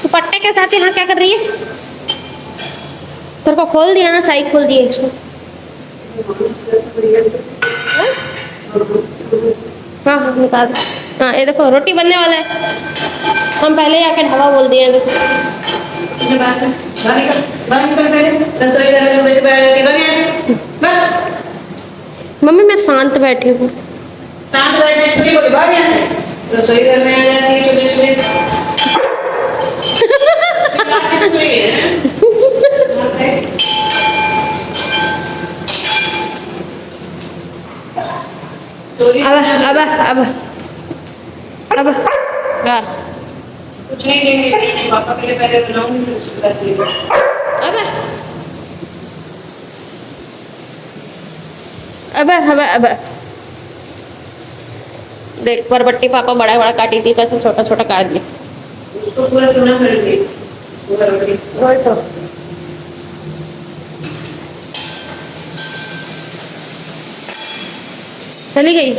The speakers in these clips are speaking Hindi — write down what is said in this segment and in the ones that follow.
दुपट्टे के साथ यहाँ क्या कर रही है? तेरे को खोल दिया ना, साइड खोल दिया इसको। हाँ हाँ निकाल। हाँ ये देखो रोटी बनने वाला है। हम पहले ही आके ढाबा बोल दिए। देखो मम्मी मैं शांत बैठी हूँ। शांत बैठने छोटी बोली बाहर यहाँ से रसोई घर में आ जाती है सुबह अब क्या? कुछ नहीं देंगे पापा के लिए पहले बनाऊंगी फिर उसके बाद देंगे। अब देख बरबट्टी पापा बड़ा बड़ा काटी थी, कैसे छोटा छोटा काट दिया। उसको पूरा चुना कर दिए पूरा रोटी वही तो। चली गई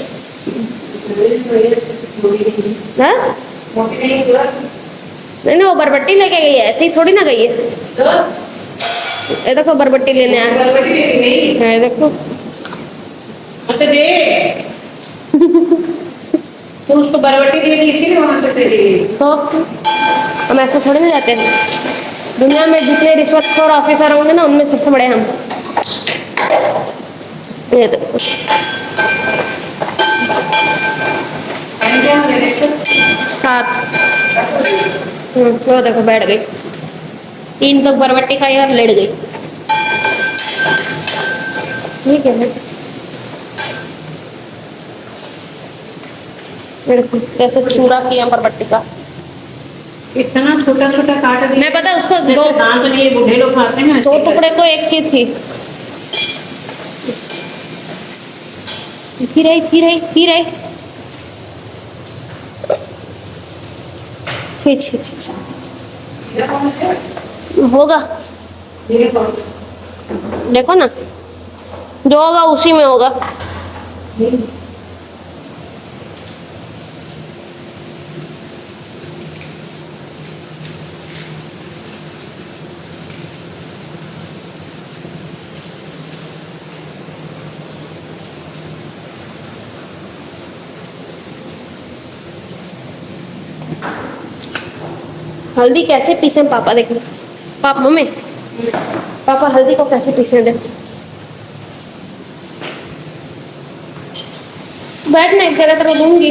हाँ? नहीं वो बरबट्टी लेके गई है, ऐसे ही थोड़ी ना गई है। ये देखो बरबट्टी लेने आया है, ये देखो। अच्छा दे तो उसको बरबट्टी दे दी इसीलिए वहां से दे दी। तो हम ऐसा थोड़ी ना जाते हैं। दुनिया में जितने रिश्वतखोर ऑफिसर होंगे ना, उनमें सबसे बड़े हम। ये देखो 7। वो देखो बैठ गई। 3 तो बरबट्टी खाई और लेट गई। ठीक है ना? कैसे चूरा किया बरबट्टी का। इतना छोटा छोटा काट दिया। मैं पता उसको दो दांत नहीं ये बूढ़े लोग खाते हैं। 2 टुकड़े को एक की थी। फिर आई छी। होगा देखो ना, जो होगा उसी में होगा। हल्दी कैसे पीसे पापा देखो। पापा मम्मी पापा हल्दी को कैसे पीसे देखो। बैठना एक जगह तरह दूंगी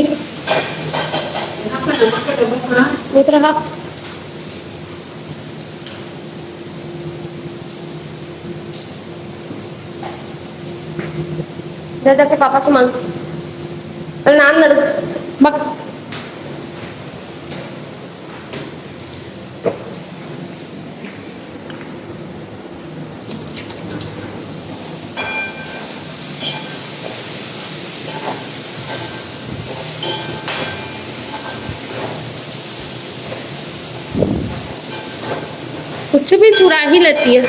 इधर। हाँ जाके पापा से मांग। नान लड़ बक। कुछ भी चुरा ही लेती है।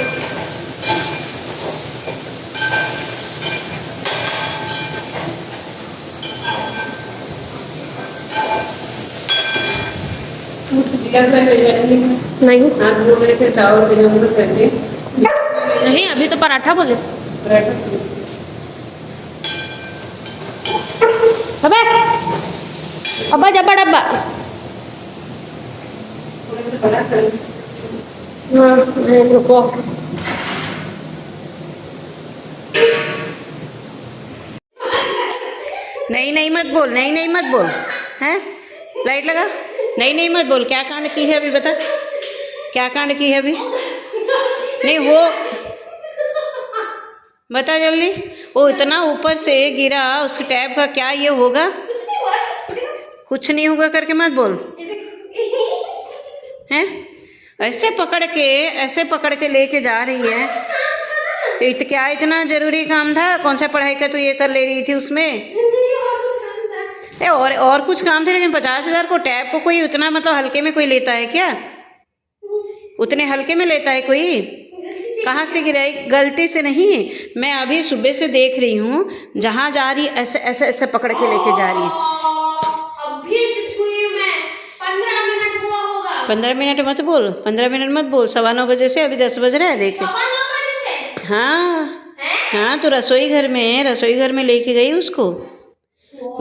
नहीं नहीं अभी तो पराठा बोले। अबे अब्बा जब्बा डब्बा। हाँ रुको। नहीं मत बोल। नहीं मत बोल। हैं लाइट लगा। नहीं मत बोल। क्या कांड की है अभी बता। क्या कांड की है अभी। नहीं वो बता जल्दी। वो इतना ऊपर से गिरा उसके टैब का क्या ये होगा। कुछ नहीं होगा करके मत बोल। हैं ऐसे पकड़ के लेके जा रही है तो क्या इतना जरूरी काम था। कौन सा पढ़ाई का तो ये कर ले रही थी उसमें। और कुछ काम थे लेकिन 50,000 को टैब को कोई उतना मतलब हल्के में कोई लेता है क्या। उतने हल्के में लेता है कोई। कहाँ से गिराई। गलती से नहीं। मैं अभी सुबह से देख रही हूँ जहाँ जा रही ऐसे ऐसे ऐसे पकड़ के लेके जा रही है। अभी छुई मैं 15 मिनट हुआ होगा। 15 मिनट मत बोल, 15 मिनट मत बोल। 9:15 बजे से अभी 10 बज रहा है, देख। 9:15 बजे से? हाँ हाँ, तो रसोई घर में लेके गई उसको।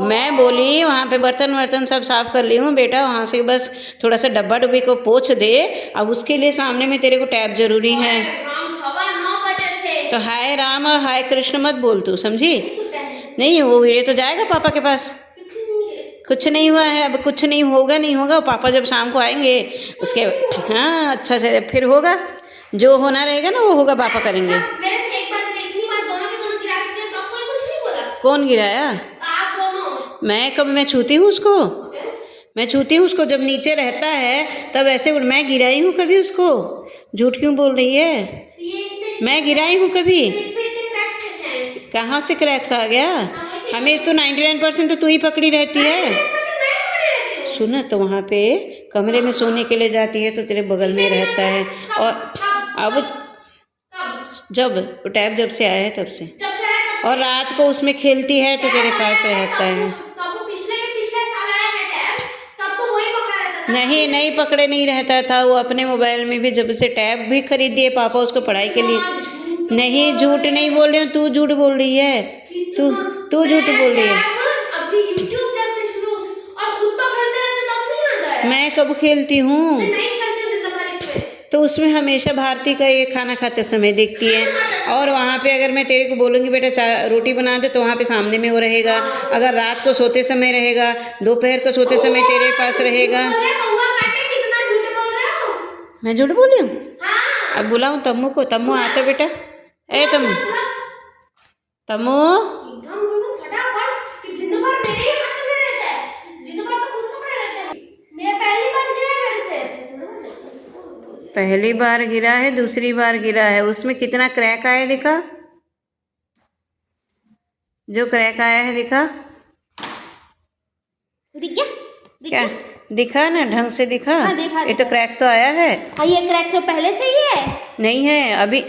मैं बोली वहाँ पे बर्तन वर्तन सब साफ कर ली हूँ बेटा, वहाँ से बस थोड़ा सा डब्बा डुब्बी को पोंछ दे। अब उसके लिए सामने में तेरे को टैब जरूरी है। राम 9:15 बजे से। तो हाय राम और हाय कृष्ण मत बोल तू, समझी? नहीं, वो वीडियो तो जाएगा पापा के पास। कुछ नहीं हुआ है, अब कुछ नहीं होगा, नहीं होगा। पापा जब शाम को आएंगे उसके, हाँ अच्छा से फिर होगा, जो होना रहेगा ना वो होगा, पापा करेंगे। मेरे से एक बार इतनी बार दोनों के दोनों गिरा चुके हैं, तब कोई कुछ नहीं बोला। कौन गिराया? आप दोनों। मैं कब, मैं छूती हूँ उसको? मैं छूती हूँ उसको? जब नीचे रहता है तब ऐसे। मैं गिराई हूँ कभी उसको? झूठ क्यों बोल रही है? मैं गिराई हूँ कभी? कहाँ से क्रैक्स आ गया? हमें तो 99% तो तू ही पकड़ी रहती है। सुना, तो वहाँ पे कमरे में सोने के लिए जाती है तो तेरे बगल में रहता है। और अब जब टैब जब से आया है तब से, और रात को उसमें खेलती है तो तेरे पास रहता है। नहीं नहीं, पकड़े नहीं रहता था वो। अपने मोबाइल में भी जब से टैब भी खरीद दिए पापा उसको पढ़ाई के लिए। नहीं, झूठ नहीं बोल रही हूँ, तू झूठ बोल रही है। तू झूठ बोल रही है। मैं कब खेलती हूँ? तो उसमें हमेशा भारती का ये खाना खाते समय देखती है। और वहाँ पे अगर मैं तेरे को बोलूँगी बेटा रोटी बना दे, तो वहाँ पे सामने में वो रहेगा। अगर रात को सोते समय रहेगा, दोपहर को सोते समय तेरे पास रहेगा। मैं झूठ बोली हूँ? अब बुलाऊँ तम्मू को? तम्मू आता बेटा? ए तम्मू, तम्मू, पहली बार गिरा है, दूसरी बार गिरा है, उसमें कितना क्रैक आया दिखा? जो क्रैक आया है दिखा? क्या दिखा ना, ढंग से दिखा? हाँ, ये तो क्रैक तो आया है। ये क्रैक से पहले से ही है? नहीं है अभी।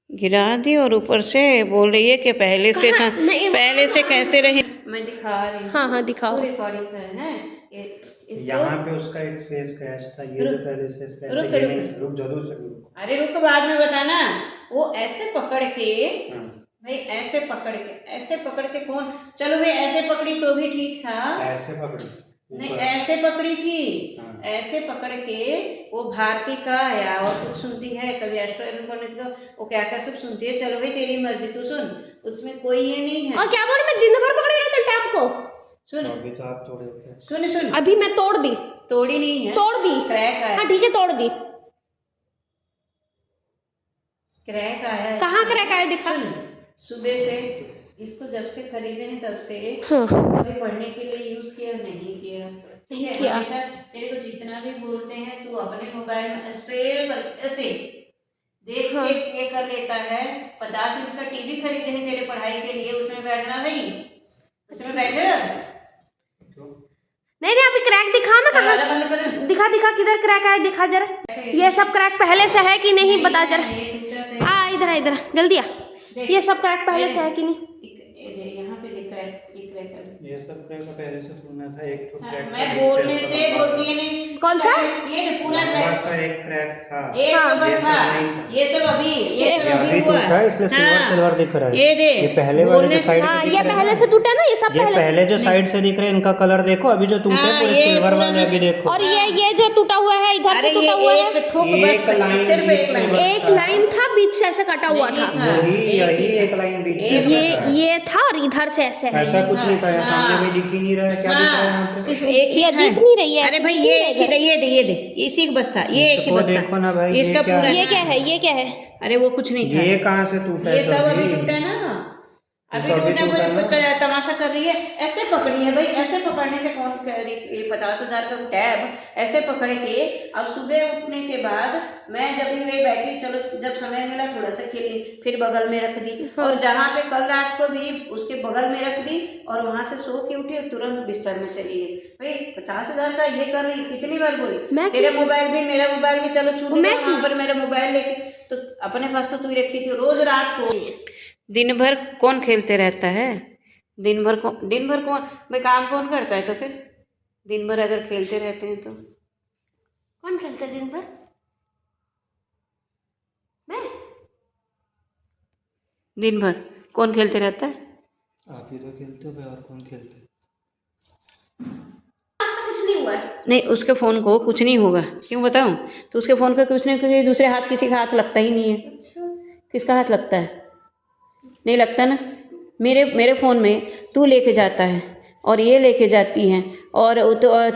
गिरा दी और ऊपर से बोल रही है कि पहले से था। पहले से कैसे रही? मैं दिखा रही हूँ। हाँ दिखाओ। रिकॉर्डिंग कर है यहाँ पे उसका एक से स्क्रैच था, ये जो पहले से स्क्रैच था, ये नहीं। रुक जरूर से रुक। अरे रुक, बाद में बताना। वो ऐसे पकड़ के, भाई ऐसे पकड़ के कौन? चलो भाई ऐसे पकड़ी तो भी ठीक था। ऐसे पकड़ी नहीं, ऐसे पकड़ी थी। ऐसे पकड़ के वो भारती का या और कुछ सुनती है, कभी एस्ट्रोनॉमिक का, वो क्या क्या सब सुनती है। चलो भाई तेरी मर्जी, तू सुन, उसमें कोई ये नहीं है। और क्या बोल, मैं दिन भर पकड़े रहते टैप को। सुन, अभी तो आप तोड़े थे। सुन, अभी मैं तोड़ दी। तोड़ी नहीं है, तोड़ दी। क्रैक आया। हाँ ठीक है, तोड़ दी। क्रैक आया। कहाँ क्रैक आया दिखा? सुबह से इसको जब से खरीदे हैं तब से हाँ। कभी पढ़ने के लिए यूज किया नहीं किया। ठीक है, किया। हमेशा तेरे को जितना भी बोलते हैं तू अपने मोबाइल में ऐसे देख के ये कर लेता है। 50 इंच का टीवी खरीदे हैं तेरे पढ़ाई के लिए, उसमें बैठना भाई, उसमें बैठे। नहीं अभी क्रैक दिखा ना, कहाँ दिखा किधर क्रैक आया दिखा जरा। ये सब क्रैक पहले से है कि नहीं बता जरा। आ इधर जल्दी आ। ये सब क्रैक पहले से है कि नहीं? यहाँ पे देख क्रैक, ये सब क्रैक पहले से सुनना था। एक तो क्रैक मैं बोलने से बोलती है नहीं। कौन सा? ये पूरा क्रैक सा एक क्रैक था। एक तो बस था। ये सब अभी टूटा है, इसलिए सिल्वर दिख रहा है। ये दे, ये पहले वाले जो साइड हाँ ये पहले से टूटा ना, ये सब पहले जो साइड से दिख रहे हैं इनका कलर देखो। अभी जो टूटे पूरे सिल्वर वाले अभी देखो। और ये जो टूटा हुआ है इधर से टूटा हुआ है। एक लाइन था बीच से ऐसे कटा हुआ था। यही एक लाइन बीच से ये था और इधर से ऐसे है। ऐसा कुछ नहीं था। सामने में दिख ही नहीं रहा है। क्या दिख रहा है यहाँ पे? सिर्फ एक ही ये था। दिख नहीं रही है। अरे भाई ये दे इसी का बस था। ये एक ही बस था। देखो ना भाई, इसका पूरा। ये क्या है? अरे वो कुछ नहीं था। ये कहाँ से टूटा है? ये सब अभी टूटा ना, अभी टूटा। तमाशा कर रही है। ऐसे पकड़ी है भाई, ऐसे पकड़ने से कौन कह रही? 50,000 का टैब ऐसे पकड़ के। अब सुबह उठने के बाद मैं जब भी बैठी, चलो जब समय मिला थोड़ा सा खेली, फिर बगल में रख दी। और जहाँ पे कल रात को भी उसके बगल में रख दी, और वहां से सो के उठी और तुरंत बिस्तर में चली गई। भाई 50,000 का ये कर रही, कितनी बार बोली तेरे मोबाइल भी मेरा मोबाइल भी चलो छूट गया, वहां पर मेरा मोबाइल लेके तो अपने पास तो तू ही रखी थी। रोज रात को दिन भर कौन खेलते रहता है? दिन भर कौन भाई काम कौन करता है? तो फिर दिन भर अगर खेलते रहते हैं तो कौन खेलता है दिन भर? मैं? दिन भर कौन खेलते रहता है? आप ही तो खेलते हो भाई, और कौन खेलते है? कुछ नहीं हुआ है। नहीं, उसके फ़ोन को कुछ नहीं होगा, क्यों बताऊं? तो उसके फ़ोन का कुछ नहीं, क्योंकि दूसरे हाथ किसी का हाथ लगता ही नहीं है। अच्छा। किसका हाथ लगता है? नहीं लगता ना। मेरे फ़ोन में तू लेके जाता है और ये लेके जाती हैं, और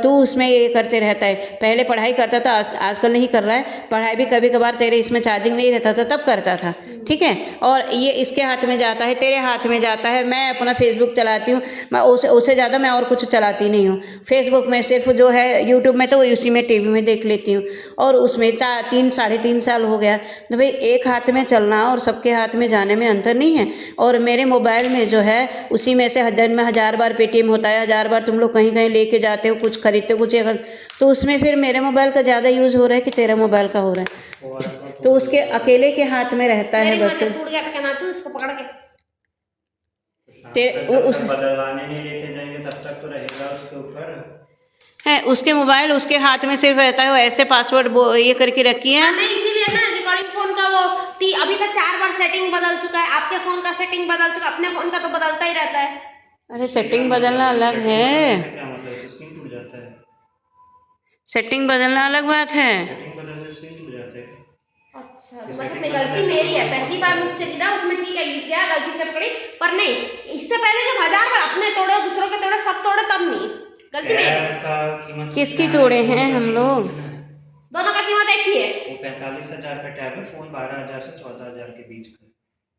तू उसमें ये करते रहता है। पहले पढ़ाई करता था, आजकल नहीं कर रहा है। पढ़ाई भी कभी कभार तेरे इसमें चार्जिंग नहीं रहता था तब करता था, ठीक है। और ये इसके हाथ में जाता है, तेरे हाथ में जाता है। मैं अपना फेसबुक चलाती हूँ, मैं उससे ज़्यादा मैं और कुछ चलाती नहीं हूँ। फेसबुक में सिर्फ जो है, यूट्यूब में तो उसी में टीवी में देख लेती हूँ। और उसमें 3 साढ़े 3 साल हो गया तो भाई, एक हाथ में चलना और सबके हाथ में जाने में अंतर नहीं है। और मेरे मोबाइल में जो है, उसी में से दिन में 1000 बार पेटीएम होता है, 1000 बार तुम लोग कहीं कहीं लेके जाते हो, कुछ खरीदते हो, कुछ ये तो उसमें फिर मेरे मोबाइल का ज़्यादा यूज़ हो रहा है कि तेरा मोबाइल का हो रहा है। तो उसके अकेले के हाथ में रहता है मेरी माँ बस। ने टूट गया तो क्या नाचूं उसको पकड़ के? उस बदलवाने नहीं लेके जाएंगे तब तक तो रहेगा उसके ऊपर। है उसके मोबाइल, उसके हाथ में सिर्फ रहता है, वो ऐसे पासवर्ड ये करके रखी है। हाँ, नहीं इसीलिए ना रिकॉर्डिंग फोन का वो अभी तक 4 बार सेटिंग बदल चुका है। आपके फोन का सेटिंग बदल चुका, अपने फोन का तो बदलता ही रहता है। अरे सेटिंग बदलना अलग है, क्या मतलब? स्क्रीन टूट जाता है? सेटिंग बदलना अलग बात है। सेटिंग बदलने से स्क्रीन टूट जाता है? अच्छा, तो मतलब गलती मेरी है। पहली बार मुझसे गिरा, उसमें ठीक है, गिर गया, गलती से पकड़ी। पर नहीं, इससे पहले जब 1000 बार अपने तोड़े, दूसरों के तोड़े, सब तोड़े, तब नहीं, गलती मेरी। किसकी तोड़े हैं हम लोग? दोनों का कीमत एक ही है। वो 45,000 का टैब है, फोन 12,000 से 14,000 के बीच का,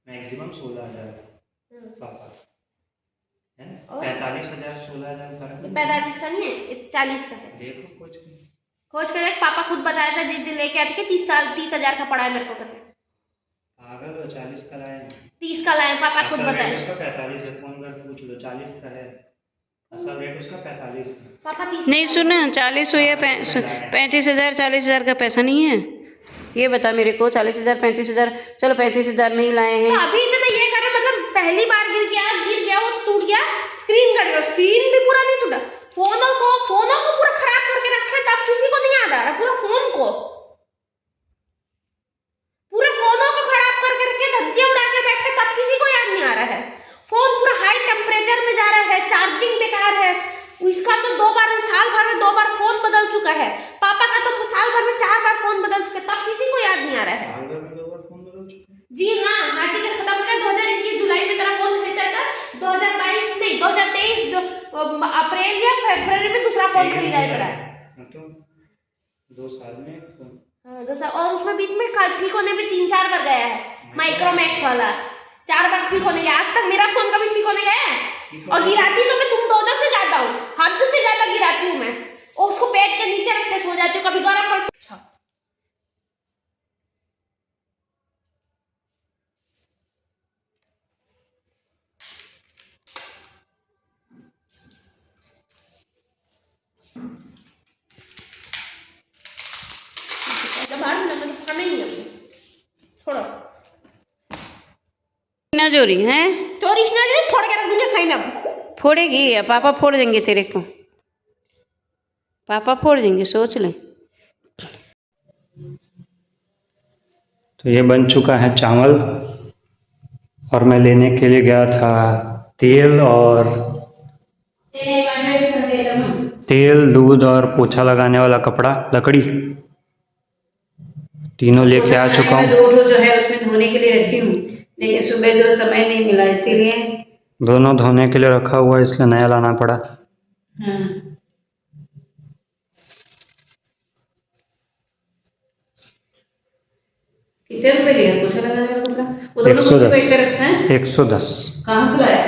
मैक्सिमम 16,000 पापा है ना। 45,000 16,000 फर्क नहीं। 45 का नहीं है, 40 का है। देखो खोज के देख, पापा खुद बताया था जिस दिन लेके आए थे कि 30,000 का पड़ा है मेरे को करके। पागल हो, 40 का लाए। 30 का लाए, पापा खुद असल रेट बताया। उसका 45 है, फोन करके पूछ लो, 40 का है असल रेट उसका 45 है। पापा 30 नहीं सुन, 40 हो या 35,000, 40,000 का पैसा नहीं है। ये बता मेरे को, 40,000 35,000, चलो 35,000 में ही लाए हैं। तो अभी इतना ये कर रहे, मतलब पहली बार गिर गया, वो टूट गया, स्क्रीन कट गया, स्क्रीन भी पूरा नहीं टूटा। फोनों को पूरा खराब करके रखे, तब किसी को नहीं याद आ रहा। पूरा फोनों को खराब करके रखे, धज्जियां उड़ा के बैठे, तब किसी को याद नहीं आ रहा है। फोन पूरा हाई टेम्परेचर में जा रहा है, चार्जिंग बेकार है। इसका तो साल भर में 2 बार फोन बदल चुका है। पापा का तो साल भर में 4 बार फोन बदल चुका है, तब किसी को याद नहीं आ रहा है। साल भर में 2 बार फोन बदल चुका है? जी हाँ, हाजी का खत्म हो गया। 2021 जुलाई में तेरा फोन खरीदा था, 2022 नहीं 2023 अप्रैल या फरवरी में दूसरा फोन खरीदा है तेरा। तो 2 साल में फोन। हाँ, 2 साल। और उसमें बीच में ठीक होने में 3-4 बार गया है, माइक्रोमैक्स वाला 4 बार ठीक होने गया। आज तक मेरा फोन कभी ठीक होने गया है? और गिराती तो मैं तुम दोनों से ज्यादा हूँ, हद से ज्यादा गिराती हूँ मैं। और उसको पेट के नीचे रख के सो जाती हूँ, कभी गर्म पड़। छोड़ो ना चोरी है, चोरी नहीं, फोड़ के रख दूंगा सही में। अब फोड़ेगी या पापा फोड़ देंगे तेरे को? पापा फोड़ देंगे, सोच ले। तो ये बन चुका है चावल, और मैं लेने के लिए गया था तेल, दूध और पोछा लगाने वाला कपड़ा, लकड़ी, तीनों लेके आ चुका हूँ। 2 जो है उसमें धोने के लिए रखी हूँ, लेकिन सुबह जो समय नहीं मिला, इसीलिए दोनों धोने के लिए रखा हुआ है, इसलिए नया लाना पड़ा। हाँ। कितने रुपए लिया पोछा लगाने वाला कपड़ा? वो दोनों पोछे को एक तरफ है। 110। कहाँ से लाया?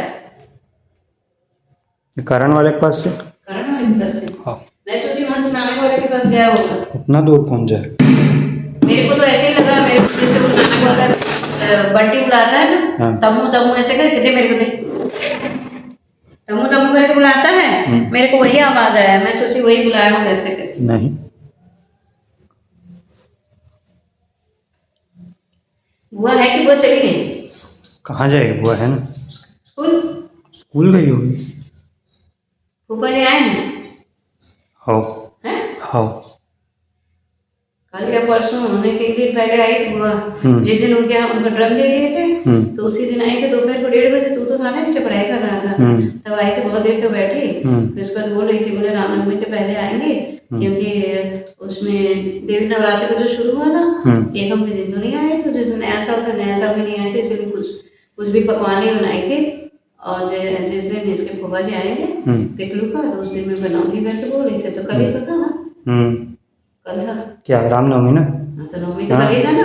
करण वाले के पास से। करण वाले के पास से? हाँ। मैं सोची वहाँ नानक वाले के पास गया होगा। उतना दूर कौन जाए? मेरे को तो ऐसे ही लगा, मेरे को जैसे वो नानक वाला बंटी बुलाता है ना, हाँ। तम्मू तम्मू ऐसे करके दे मेरे को, दे तम्मू तम्मू करके बुलाता है, मेरे को वही आवाज आया, मैं सोची वही बुलाया होगा ऐसे करके। नहीं, बुआ है कि वो चली गई? कहाँ जाएगी? बुआ है ना, स्कूल। स्कूल गई होगी। फूफा जी आए हैं? हो हैं? हो कल या परसों उन्होंने 3 दिन पहले आई थी बुआ। जिस दिन उनके यहाँ उनका ड्रम दे दिए थे तो उसी दिन आई थे दोपहर को 1:30 बजे। तू तो था ना, पीछे पढ़ाई कर रहा था, तब आई थी, बहुत देर तक बैठी। फिर उसके बाद बोल रही थी, बोले रामनवमी के पहले आएंगे क्योंकि उसमें देवी नवरात्र को जो शुरू हुआ ना, एकम के दिन तो नहीं आए थे, जिस दिन नया साल था नया साल में नहीं आए थे, इसलिए कुछ भी पकवान नहीं बनाई थी। और जिस दिन इसके फूफा जी आएंगे पिकलू का, तो उस दिन मैं बनाऊंगी करके बोल रही थे। तो कल ही तो था ना, कल था क्या रामनवमी ना? हाँ, तो नवमी तो कल ही था ना,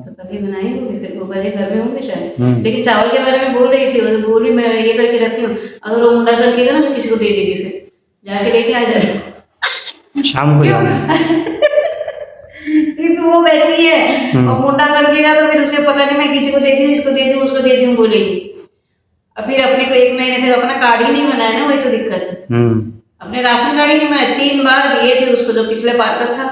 तो कल ही बनाई होगी। फिर फूफा जी घर में होंगे शायद। लेकिन चावल के बारे में बोल रही थी, वो तो बोली मैं ये करके रखी हूँ, अगर वो मुंडा सड़केगा ना तो किसी को दे देगी, फिर जाके लेके आ जाए शाम को जाना। क्योंकि वो वैसी है, और मुंडा सड़केगा तो फिर उसके पता नहीं मैं किसी को देती हूँ, इसको देती हूँ, उसको देती हूँ बोलेगी। और फिर अपने को 1 महीने से अपना कार्ड ही नहीं बनाया ना, वही तो दिक्कत है। अपने राशन कार्ड ही नहीं बनाया। 3 बार दिए थे उसको, जो पिछले पार्षद था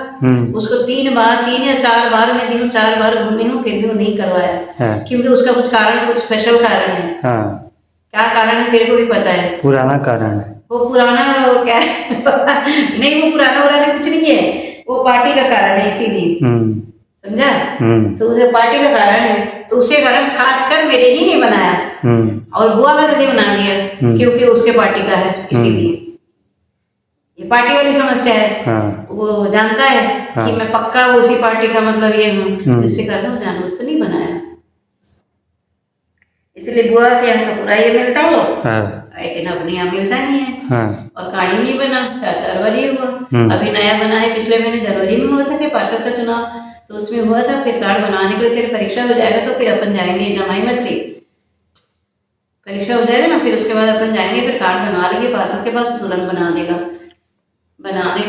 उसको 3 या 4 बार मैं दी हूँ, 4 बार घूमी हूँ, फिर भी वो नहीं करवाया। क्योंकि उसका कुछ कारण, कुछ स्पेशल कारण है। क्या कारण है तेरे को भी पता है? पुराना कारण है वो पुराना क्या है? नहीं, वो पुराना कुछ नहीं है, वो पार्टी का कारण है, इसीलिए समझा। तो उसे पार्टी का कारण है, तो उसे कारण खासकर मेरे ही नहीं बनाया, और बुआ का तो बना दिया क्योंकि उसके पार्टी का है, इसीलिए ये पार्टी वाली समस्या है। वो जानता है कि मैं पक्का उसी पार्टी का मतलब ये हूँ, जिससे करना जाना, उसको नहीं बनाया। इसलिए बुआ के यहाँ का पूरा ये मिलता हो, लेकिन अपने यहाँ मिलता नहीं है। और कार्ड ही नहीं बना, 4 बार ही हुआ। अभी नया बना है, पिछले महीने जनवरी में हुआ था कि पार्षद का चुनाव, तो उसमें हुआ था। फिर कार्ड बनाने के लिए तेरी परीक्षा हो जाएगा तो फिर अपन जाएंगे, जमाई मत ली, परीक्षा हो जाएगा ना, फिर उसके बाद अपन जाएंगे, फिर कार्ड बनवा लेंगे पार्षद के पास, तुरंत बना देगा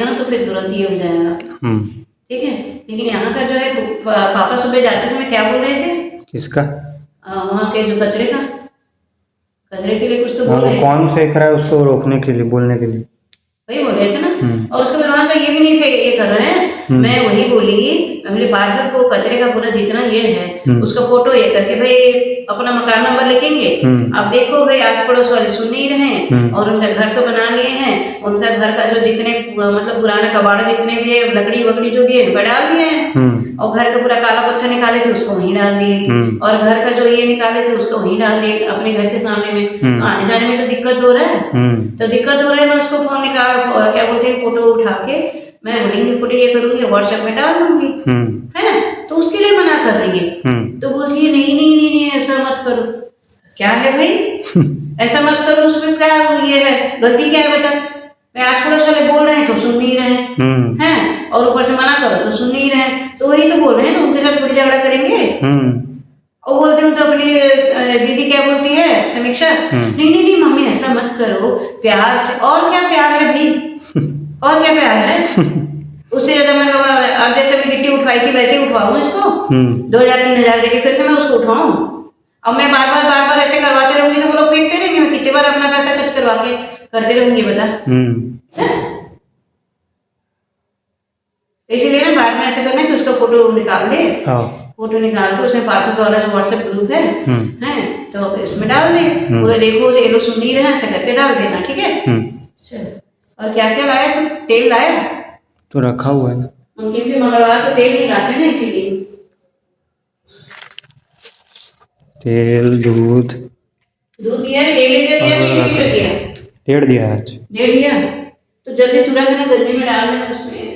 ना, तो फिर तुरंत ही हो जाएगा। ठीक है। लेकिन यहाँ का जो है, पापा सुबह जाते समय क्या बोल रहे थे? किसका? वहाँ के जो कचरे के लिए कुछ तो बोल रहे थे। कौन फेंक रहा है उसको रोकने के लिए, बोलने के लिए वही बोल रहे थे ना। और उसके बाद वहाँ का ये भी नहीं ये कर रहे हैं। मैं वही बोली पार्षद को कचरे का पूरा जितना ये है उसका फोटो ये करके भाई अपना मकान नंबर लिखेंगे। अब देखो भाई, आस पड़ोस वाले सुन नहीं रहे, और उनका घर तो बना लिए हैं, उनका घर का जो जितने मतलब पुराना कबाड़ जितने भी है, लकड़ी वकड़ी जो भी है, डाल दिए हैं। और घर का पूरा काला पत्थर निकाले थे, उसको वहीं डाल दिए, और घर का जो ये निकाले थे उसको वहीं डाल दिए, अपने घर के सामने में। आने जाने में तो दिक्कत हो रहा है, मैं उसको फोन निकाल, क्या बोलते हैं, फोटो उठा के मैं बोलेंगे, फोटो ये करूंगी, व्हाट्सएप में डाल दूंगी, है ना। तो उसके लिए मना कर रही है। तो बोलती है नहीं, ऐसा मत करो। क्या है भाई? ऐसा मत करो, उसमें क्या ये है, गलती क्या है बता? मैं आस पड़ोस वाले बोल रहे हैं तो सुन नहीं रहे हैं, और ऊपर से मना करो तो सुन नहीं रहे, तो वही तो बोल रहे हैं, तो उनके साथ थोड़ी झगड़ा करेंगे। और बोलती हूँ तो अपनी दीदी क्या बोलती है, समीक्षा, नहीं मम्मी ऐसा मत करो, प्यार से। और क्या प्यार है भाई? और क्या प्यार है? उससे ज्यादा मैं अब जैसे मैं गिट्टी उठवाई थी वैसे ही उठवाऊँ इसको, 2000-3000 देके फिर से मैं उसको उठवाऊँ। अब मैं बार बार ऐसे करवाते रहूंगी तो वो लोग फेंकते रहेंगे, मैं कितने बार अपना पैसा खर्च करवा के करते रहूंगी बता। इसलिए ना बाद में ऐसे करना कि उसका फोटो निकाल दे, फोटो निकाल के उसमें पार्षद वाला जो व्हाट्सएप ग्रुप है तो इसमें डाल दे, पूरा देखो ये लोग सुन नहीं रहे, ऐसा करके डाल देना, ठीक है। चलो, और क्या क्या लाया तुम? तेल लाया तो रखा हुआ है ना, क्योंकि मंगलवार को तेल नहीं लाते ना, इसीलिए। तेल दूध दिया, 1.5 लीटर दिया, 1.5 लीटर दिया, 1.5 दिया आज, 1.5 दिया। तो जल्दी तुरंत ना गन्ने में डाल देना, उसमें